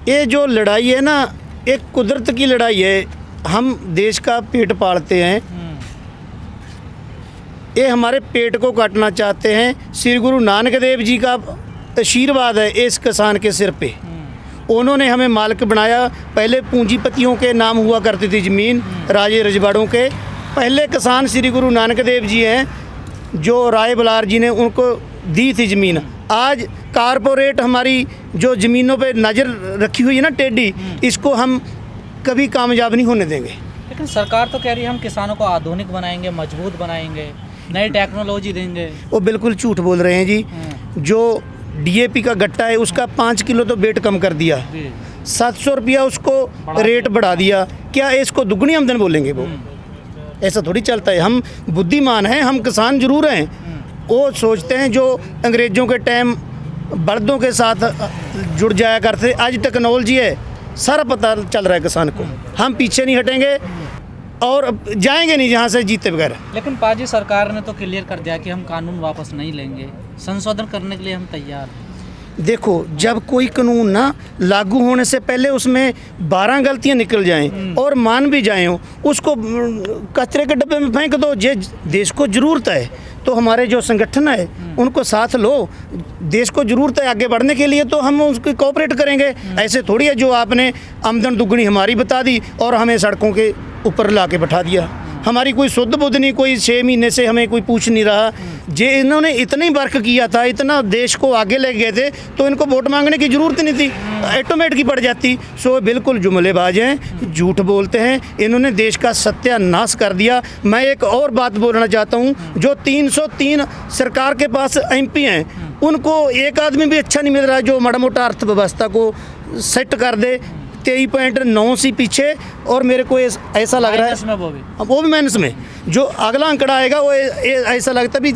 ये जो लड़ाई है ना, एक कुदरत की लड़ाई है। हम देश का पेट पालते हैं, ये हमारे पेट को काटना चाहते हैं। श्री गुरु नानक देव जी का आशीर्वाद है इस किसान के सिर पे। उन्होंने हमें मालिक बनाया। पहले पूंजीपतियों के नाम हुआ करती थी ज़मीन, राजे रजवाड़ों के। पहले किसान श्री गुरु नानक देव जी हैं, जो राय बलार जी ने उनको दी थी ज़मीन। आज कारपोरेट हमारी जो ज़मीनों पे नज़र रखी हुई है ना टेढ़ी, इसको हम कभी कामयाब नहीं होने देंगे। लेकिन सरकार तो कह रही है हम किसानों को आधुनिक बनाएंगे, मजबूत बनाएंगे, नई टेक्नोलॉजी देंगे। वो बिल्कुल झूठ बोल रहे हैं जी। जो DAP का गट्टा है उसका 5 किलो तो वेट कम कर दिया, 700 रुपया उसको रेट बढ़ा दिया। क्या इसको दुगनी आमदन बोलेंगे वो? ऐसा थोड़ी चलता है। हम बुद्धिमान हैं, हम किसान जरूर हैं। वो सोचते हैं जो अंग्रेज़ों के टाइम बलदों के साथ जुड़ जाया करते, आज टेक्नोलॉजी है, सारा पता चल रहा है किसान को। हम पीछे नहीं हटेंगे और जाएंगे नहीं जहाँ से जीते बगैर। लेकिन पाजी सरकार ने तो क्लियर कर दिया कि हम कानून वापस नहीं लेंगे, संशोधन करने के लिए हम तैयार हैं। देखो, जब कोई कानून ना लागू होने से पहले उसमें 12 गलतियां निकल जाएं और मान भी जाएं, उसको कचरे के डब्बे में फेंक दो। जे देश को ज़रूरत है तो हमारे जो संगठन है उनको साथ लो। देश को ज़रूरत है आगे बढ़ने के लिए, तो हम उसकी कोऑपरेट करेंगे। ऐसे थोड़ी है जो आपने आमदन दुगनी हमारी बता दी और हमें सड़कों के ऊपर ला के बैठा दिया। हमारी कोई शुद्ध बुद्ध नहीं, कोई 6 महीने से हमें कोई पूछ नहीं रहा। जे इन्होंने इतना ही वर्क किया था, इतना देश को आगे ले गए थे, तो इनको वोट मांगने की ज़रूरत नहीं थी, ऑटोमेटिक की पड़ जाती। सो बिल्कुल जुमलेबाज हैं, झूठ बोलते हैं। इन्होंने देश का सत्यानाश कर दिया। मैं एक और बात बोलना चाहता हूँ, जो 303 सरकार के पास MP हैं, उनको एक आदमी भी अच्छा नहीं मिल रहा है जो माड़ा मोटा अर्थव्यवस्था को सेट कर दे। 23.9 से पीछे, और मेरे को ऐसा लग रहा है वो भी माइनस में। जो अगला अंकड़ा आएगा वो ऐसा लगता भी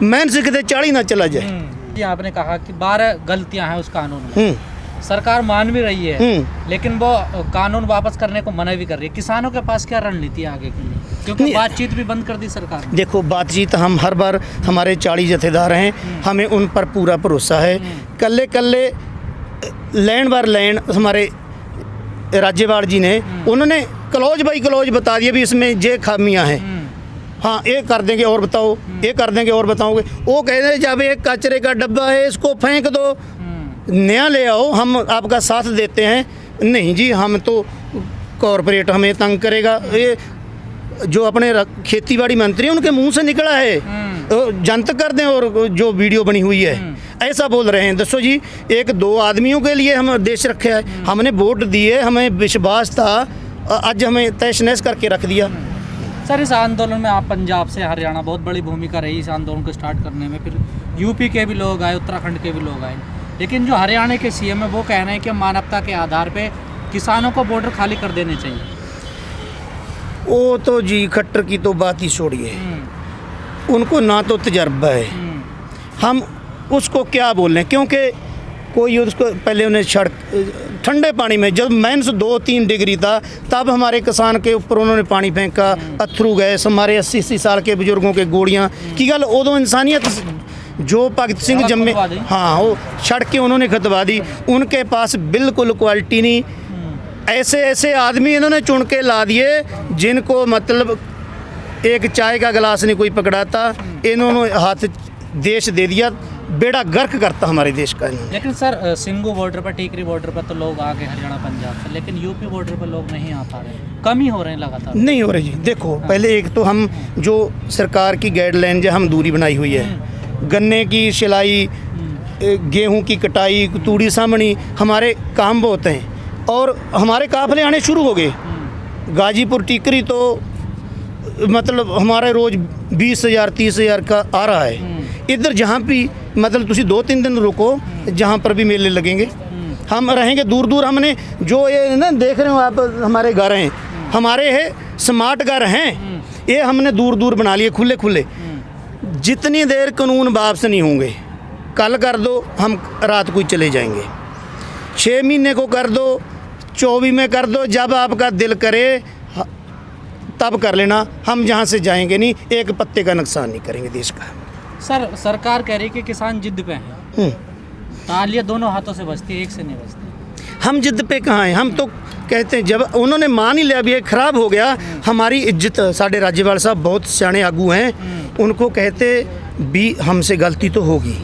माइनस से कितने 40 ना चला जाए। आपने कहा कि 12 गलतियां हैं उस कानून में, सरकार मान भी रही है, लेकिन वो कानून वापस करने को मना भी कर रही है। किसानों के पास क्या रणनीति है आगे के लिए, क्योंकि बातचीत भी बंद कर दी सरकार ने? देखो, बातचीत हम हर बार, हमारे 40 जथेदार हैं, हमें उन पर पूरा भरोसा है। कल्ले लैंड बार लैंड हमारे राज्यपाल जी ने, उन्होंने क्लोज बाई क्लोज बता दिया भी इसमें ये खामियां हैं। हाँ, ये कर देंगे और बताओ, ये कर देंगे और बताओगे। वो कह रहे जब एक कचरे का डब्बा है इसको फेंक दो, नया ले आओ, हम आपका साथ देते हैं। नहीं जी, हम तो कॉरपोरेट हमें तंग करेगा। ये जो अपने खेती बाड़ी मंत्री उनके मुंह से निकला है, तो जनतक कर दें। और जो वीडियो बनी हुई है ऐसा बोल रहे हैं। दसो जी, 1-2 आदमियों के लिए हम देश रखे है, हमने वोट दिए, हमें विश्वास था, आज हमें तहस नहस करके रख दिया। सर, इस आंदोलन में आप पंजाब से हरियाणा बहुत बड़ी भूमिका रही इस आंदोलन को स्टार्ट करने में। फिर यूपी के भी लोग आए, उत्तराखंड के भी लोग आए, लेकिन जो हरियाणा के CM है वो कह रहे हैं कि मानवता के आधार पर किसानों को बॉर्डर खाली कर देने चाहिए। वो तो जी खट्टर की तो बात ही छोड़िए, उनको ना तो तजर्बा है, हम उसको क्या बोलें। क्योंकि कोई उसको पहले उन्हें ठंडे पानी में, जब -2-3 डिग्री था, तब हमारे किसान के ऊपर उन्होंने पानी फेंका, अथरू गैस, हमारे 80-80 साल के बुजुर्गों के गोलियां की गल। उदों इंसानियत जो भगत सिंह जम्मे, हाँ, वो सड़क के उन्होंने खतवा दी। उनके पास बिल्कुल क्वालिटी नहीं। ऐसे आदमी इन्होंने चुन के ला दिए जिनको मतलब एक चाय का गिलास नहीं कोई पकड़ाता। इन्होंने हाथ देश दे दिया, बेड़ा गर्क करता हमारे देश का। लेकिन सर, सिंगू बॉर्डर पर, टीकरी बॉर्डर पर तो लोग आ गए हरियाणा पंजाब से, लेकिन यूपी बॉर्डर पर लोग नहीं आ पा रहे, कम ही हो रहे हैं लगातार। नहीं हो रहे जी। देखो, पहले एक तो हम जो सरकार की गाइडलाइन जो हम दूरी बनाई हुई है, गन्ने की सिलाई, गेहूँ की कटाई, तूड़ी सामनी, हमारे काम बहुत हैं और हमारे काफिले आने शुरू हो गए। गाजीपुर टीकरी तो मतलब हमारे रोज़ 20,000 30,000 का आ रहा है। इधर जहाँ भी मतलब तुसी 2-3 दिन रुको, जहाँ पर भी मेले लगेंगे हम रहेंगे। दूर हमने जो ये ना देख रहे हो आप, हमारे घर हैं, हमारे है स्मार्ट घर हैं, ये हमने दूर बना लिए, खुले। जितनी देर कानून वापस नहीं होंगे, कल कर दो हम रात को ही चले जाएंगे, 6 महीने को कर दो, 24 में कर दो, जब आपका दिल करे तब कर लेना। हम जहाँ से जाएंगे नहीं, एक पत्ते का नुकसान नहीं करेंगे देश का। सर, सरकार कह रही है कि किसान जिद पे हैं, तालियां दोनों हाथों से बजती है, एक से नहीं बजती। हम जिद पे कहाँ हैं। हम तो कहते हैं जब उन्होंने मान ही लिया भी ये खराब हो गया, हमारी इज्जत, साढ़े राज्यपाल साहब बहुत सियाने आगू हैं, उनको कहते भी हमसे गलती तो होगी,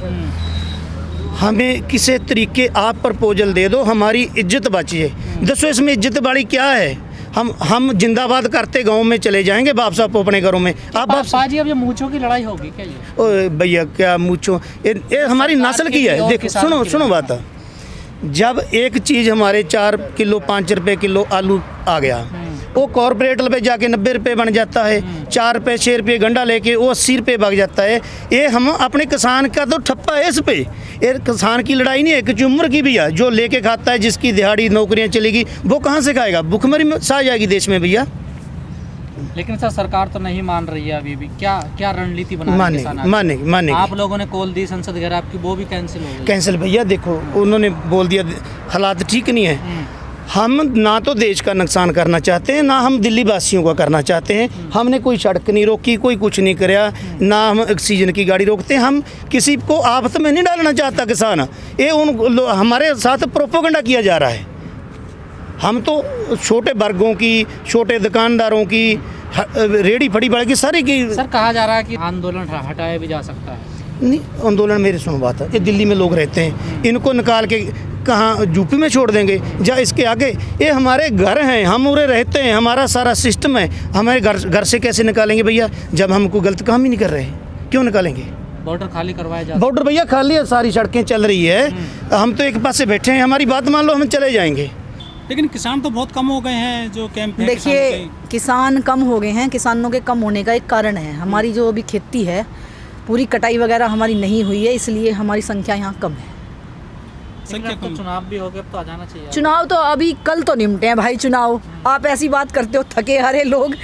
हमें किसी तरीके आप प्रपोजल दे दो, हमारी इज्जत बचिए। दसो इसमें इज्जत वाली क्या है? हम जिंदाबाद करते गांव में चले जाएंगे वापस आप अपने घरों में। आप वापस पाजी अब ये मूंछों की लड़ाई होगी क्या ये? ओए भैया क्या मूछो, ये हमारी नस्ल की है। देखो सुनो बात, जब एक चीज़ हमारे 4 किलो 5 रुपए किलो आलू आ गया, वो कॉरपोरेट पे जाके 90 रुपये बन जाता है, 4 रुपये 6 रुपये गंडा लेके वो 80 रुपये भाग जाता है। ये हम अपने किसान का तो ठप्पा है इस पे। ये किसान की लड़ाई नहीं है, कुछ उम्र की भी है। जो लेके खाता है, जिसकी दिहाड़ी नौकरियां चलेगी, वो कहाँ से खाएगा? भुखमरी में सा जाएगी देश में भैया। लेकिन सर सरकार तो नहीं मान रही है अभी भी। क्या रणनीति बना रही है किसान आगे? माने आप लोगों ने कॉल दी संसद वगैरह आपकी, वो भी कैंसिल हो गई। कैंसिल भैया, देखो उन्होंने बोल दिया हालात ठीक नहीं है। हम ना तो देश का नुकसान करना चाहते हैं, ना हम दिल्ली वासियों का करना चाहते हैं। हमने कोई सड़क नहीं रोकी, कोई कुछ नहीं कराया, ना हम ऑक्सीजन की गाड़ी रोकते हैं। हम किसी को आफत में नहीं डालना चाहता किसान। ये हमारे साथ प्रोपोगंडा किया जा रहा है। हम तो छोटे वर्गों की, छोटे दुकानदारों की, रेडी फड़ी वाले की, सारी की। सर कहा जा रहा है कि आंदोलन हटाया भी जा सकता है। नहीं, आंदोलन मेरी सुनो बात है, ये दिल्ली में लोग रहते हैं, इनको निकाल के कहाँ यूपी में छोड़ देंगे? जा इसके आगे, ये हमारे घर हैं, हम उरे रहते हैं, हमारा सारा सिस्टम है। हमारे घर से कैसे निकालेंगे भैया, जब हम कोई गलत काम ही नहीं कर रहे? क्यों निकालेंगे? बॉर्डर खाली करवाया जाए। बॉर्डर भैया खाली है, सारी सड़कें चल रही है, हम तो एक पास से बैठे हैं। हमारी बात मान लो, हम चले जाएंगे। लेकिन किसान तो बहुत कम हो गए हैं जो कैंप है। देखिए किसान कम हो गए हैं, किसानों के कम होने का एक कारण है हमारी जो अभी खेती है, पूरी कटाई वगैरह हमारी नहीं हुई है, इसलिए हमारी संख्या यहाँ कम है। तो चुनाव भी हो गया, अब तो आ जाना चाहिए। चुनाव तो अभी कल तो निपटे हैं भाई चुनाव। आप ऐसी बात करते हो, थके हारे लोग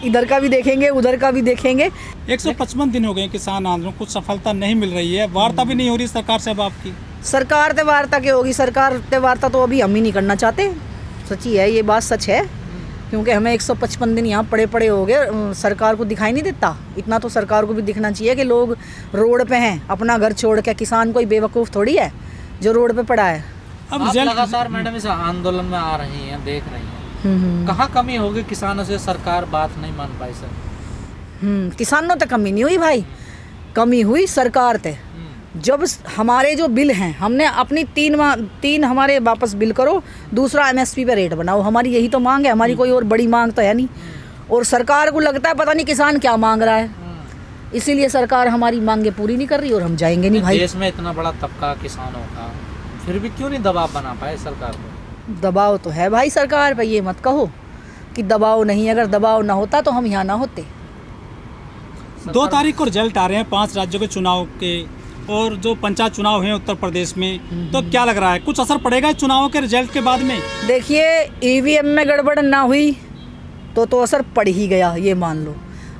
इधर का भी देखेंगे उधर का भी देखेंगे। 155 दिन हो गए किसान आंदोलन, कुछ सफलता नहीं मिल रही है, वार्ता भी नहीं हो रही सरकार से अब आपकी। सरकार ते वार्ता के होगी, सरकार ते वार्ता तो अभी हम ही नहीं करना चाहते। सच्ची है, ये बात सच है, क्योंकि हमें 155 दिन यहाँ पड़े हो गए, सरकार को दिखाई नहीं देता। इतना तो सरकार को भी दिखना चाहिए कि लोग रोड पे हैं अपना घर छोड़ के। किसान कोई बेवकूफ़ थोड़ी है जो रोड पे पड़ा है। अब आप लगातार मैडम इस आंदोलन में आ रही हैं, देख रही हैं, कहाँ कमी होगी किसानों से सरकार बात नहीं मान पाई? सर किसानों तक कमी नहीं हुई भाई, कमी हुई सरकार ते। जब हमारे जो बिल हैं, हमने अपनी 3 हमारे वापस बिल करो, दूसरा MSP पे रेट बनाओ, हमारी यही तो मांग है। हमारी कोई और बड़ी मांग तो है नहीं। और सरकार को लगता है पता नहीं किसान क्या मांग रहा है, इसीलिए सरकार हमारी मांगे पूरी नहीं कर रही और हम जाएंगे नहीं भाई। देश में इतना बड़ा तबका किसानों का, फिर भी क्यों नहीं दबाव बना पाए सरकार को? दबाव तो है भाई सरकार पे, ये मत कहो कि दबाव नहीं। अगर दबाव ना होता तो हम यहाँ ना होते। 2 तारीख को रिजल्ट आ रहे हैं 5 राज्यों के चुनाव के, और जो पंचायत चुनाव हैं उत्तर प्रदेश में, तो क्या लग रहा है कुछ असर पड़ेगा इस चुनावों के रिजल्ट के बाद में? देखिए EVM में गड़बड़ ना हुई तो असर पड़ ही गया, ये मान लो।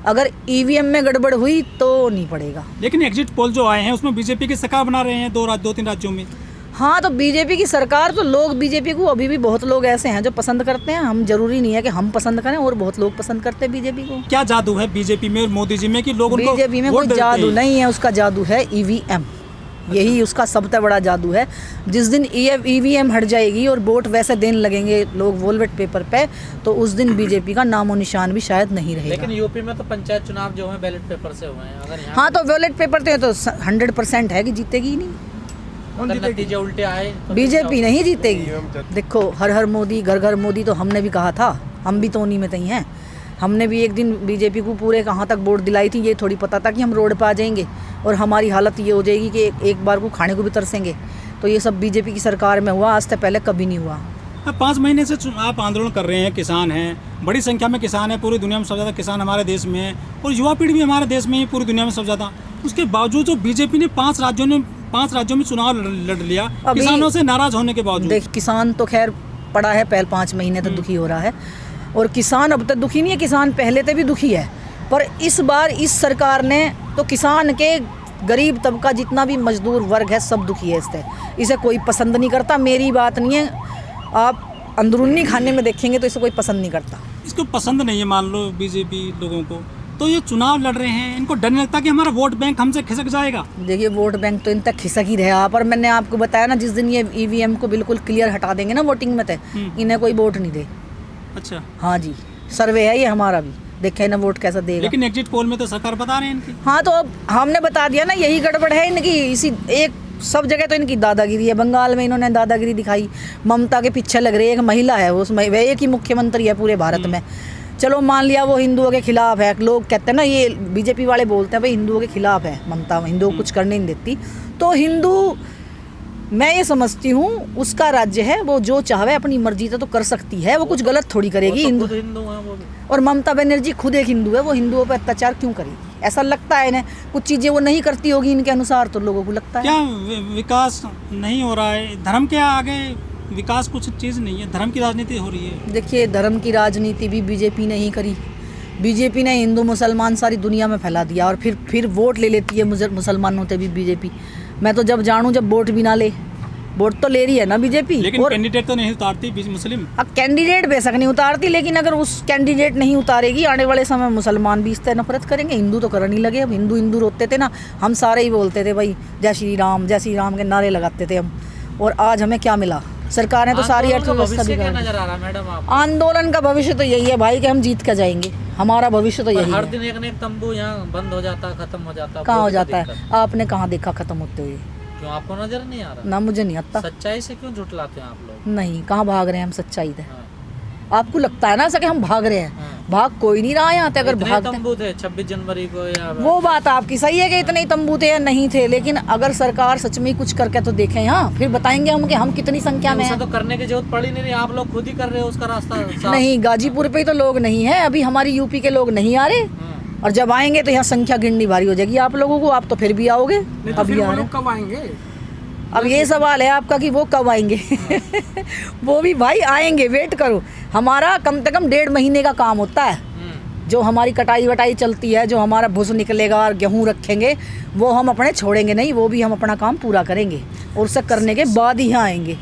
अगर EVM में गड़बड़ हुई तो नहीं पड़ेगा। लेकिन एग्जिट पोल जो आए हैं उसमें बीजेपी की सरकार बना रहे हैं 2-3 राज्यों में। हाँ, तो बीजेपी की सरकार, तो लोग बीजेपी को अभी भी बहुत लोग ऐसे हैं जो पसंद करते हैं। हम जरूरी नहीं है कि हम पसंद करें, और बहुत लोग पसंद करते हैं बीजेपी को। क्या जादू है बीजेपी में और मोदी जी में कि लोग उनको बीजेपी में वोट कोई देते जादू हैं? नहीं है, उसका जादू है EVM। यही उसका सबसे बड़ा जादू है। जिस दिन EVM हट जाएगी और वोट वैसे देने लगेंगे लोग वॉलेट पेपर पे, तो उस दिन बीजेपी का नामो निशान भी शायद नहीं रहेगा। लेकिन यूपी में तो पंचायत चुनाव जो है बैलेट पेपर से हुए हैं। अगर यहाँ हाँ, तो वॉलेट पेपर तो 100% है कि जीतेगी ही नहीं। अगर नतीजे उल्टे आए तो बीजेपी नहीं जीतेगी। देखो, हर हर मोदी, घर घर मोदी तो हमने भी कहा था, हम भी तो उन्हीं में तई हैं। हमने भी एक दिन बीजेपी को पूरे कहाँ तक वोट दिलाई थी, ये थोड़ी पता था कि हम रोड पर आ जाएंगे और हमारी हालत ये हो जाएगी कि एक बार को खाने को भी तरसेंगे। तो ये सब बीजेपी की सरकार में हुआ, आज से पहले कभी नहीं हुआ। 5 महीने से आप आंदोलन कर रहे हैं, किसान हैं, बड़ी संख्या में किसान है, पूरी दुनिया में सबसे ज़्यादा किसान हमारे देश में है, और युवा पीढ़ी भी हमारे देश में ही पूरी दुनिया में सबसे ज़्यादा। उसके बावजूद जो बीजेपी ने 5 राज्यों में चुनाव लड़ लिया किसानों से नाराज होने के बावजूद। देख, किसान तो खैर पड़ा है, पहले 5 महीने तक दुखी हो रहा है, और किसान अब तक दुखी नहीं है। किसान पहले से भी दुखी है, पर इस बार इस सरकार ने तो किसान के गरीब तबका जितना भी मजदूर वर्ग है सब दुखी है इससे। इसे कोई पसंद नहीं करता। मेरी बात नहीं है, आप अंदरूनी खाने में देखेंगे तो इसे कोई पसंद नहीं करता। इसको पसंद नहीं है मान लो बीजेपी लोगों को, तो ये चुनाव लड़ रहे हैं, इनको डर नहीं लगता कि हमारा वोट बैंक हमसे खिसक जाएगा? देखिए वोट बैंक तो इन तक खिसक ही रहा, पर मैंने आपको बताया ना, जिस दिन ये ईवीएम को बिल्कुल क्लियर हटा देंगे ना वोटिंग में, इन्हें कोई वोट नहीं दे। अच्छा, हाँ जी, सर्वे है ये हमारा भी, देखे ना वोट कैसा देगा। लेकिन एग्जिट पोल में तो सरकार बता रहे हैं इनकी। हाँ तो अब हमने बता दिया ना, यही गड़बड़ है इनकी। इसी एक सब जगह तो इनकी दादागिरी है। बंगाल में इन्होंने दादागिरी दिखाई, ममता के पीछे लग रही है, एक महिला है उसमें, वह एक ही मुख्यमंत्री है पूरे भारत में। चलो मान लिया वो हिंदुओं के खिलाफ है, लोग कहते हैं ना, ये बीजेपी वाले बोलते हैं भाई हिंदुओं के खिलाफ है ममता, हिंदुओं को कुछ करने नहीं देती। तो हिंदू, मैं ये समझती हूँ उसका राज्य है, वो जो चाहे अपनी मर्जी से तो कर सकती है, वो कुछ गलत थोड़ी करेगी। हिंदू हिंदू हैं वो भी। और ममता बनर्जी खुद एक हिंदू है, वो हिंदुओं पर अत्याचार क्यों करेगी? ऐसा लगता है इन्हें, कुछ चीज़ें वो नहीं करती होगी इनके अनुसार, तो लोगों को लगता है क्या विकास नहीं हो रहा है? धर्म के आगे विकास कुछ चीज़ नहीं है, धर्म की राजनीति हो रही है। देखिए धर्म की राजनीति भी बीजेपी ने ही करी। बीजेपी ने हिंदू मुसलमान सारी दुनिया में फैला दिया, और फिर वोट ले लेती है मुसलमानों से भी बीजेपी। मैं तो जब जानूँ जब वोट भी ना ले, वोट तो ले रही है ना बीजेपी। लेकिन कैंडिडेट तो नहीं उतारती मुस्लिम। अब कैंडिडेट बेशक नहीं उतारती, लेकिन अगर उस कैंडिडेट नहीं उतारेगी, आने वाले समय में मुसलमान भी इस तरह नफरत करेंगे। हिंदू तो करने लगे। अब हिंदू हिंदू रोते थे ना, हम सारे ही बोलते थे भाई जय श्री राम के नारे लगाते थे हम, और आज हमें क्या मिला? सरकार ने तो सारी अर्थव्यवस्था भविष्य क्या बिगाड़ दी। नजर आ रहा है मैडम आप? आंदोलन का भविष्य तो यही है भाई कि हम जीत कर जाएंगे, हमारा भविष्य तो पर यही हर है। दिन एक न एक तंबू यहाँ बंद हो जाता, खत्म हो जाता। कहाँ वो हो भी तो जाता है? दिक्कत। आपने कहाँ देखा खत्म होते हुए? क्यों आपको नजर नहीं आ रहा? ना मुझे नहीं आता। सच्चाई से क्यों झुठलाते हैं आप लोग? नहीं, कहाँ भाग रहे हैं हम सच्चाई से? हाँ। आपको लगता है ना ऐसा कि हम भाग रहे हैं? हाँ। भाग कोई नहीं रहा यहाँ पे। अगर इतने भागते, तंबू थे 26 जनवरी को, या वो बात आपकी सही है कि इतने ही तंबू थे या नहीं थे, लेकिन अगर सरकार सच में कुछ करके तो देखें यहाँ, फिर बताएंगे हम कि हम कितनी संख्या में उसे हैं। तो करने की जरूरत पड़ी नहीं रही, आप लोग खुद ही कर रहे हो उसका रास्ता साफ। नहीं, गाजीपुर पे ही तो लोग नहीं है अभी, हमारी यूपी के लोग नहीं आ रहे, हाँ। और जब आएंगे तो यहाँ संख्या गिननी भारी हो जाएगी आप लोगों को। आप तो फिर भी आओगे, अभी आ रहे। कब आएंगे? अब ये सवाल है आपका कि वो कब आएंगे। वो भी भाई आएंगे, वेट करो। हमारा कम से कम 1.5 महीने का काम होता है। जो हमारी कटाई वटाई चलती है, जो हमारा भूस निकलेगा और गेहूँ रखेंगे, वो हम अपने छोड़ेंगे नहीं, वो भी हम अपना काम पूरा करेंगे, और उससे करने के बाद ही यहाँ आएंगे।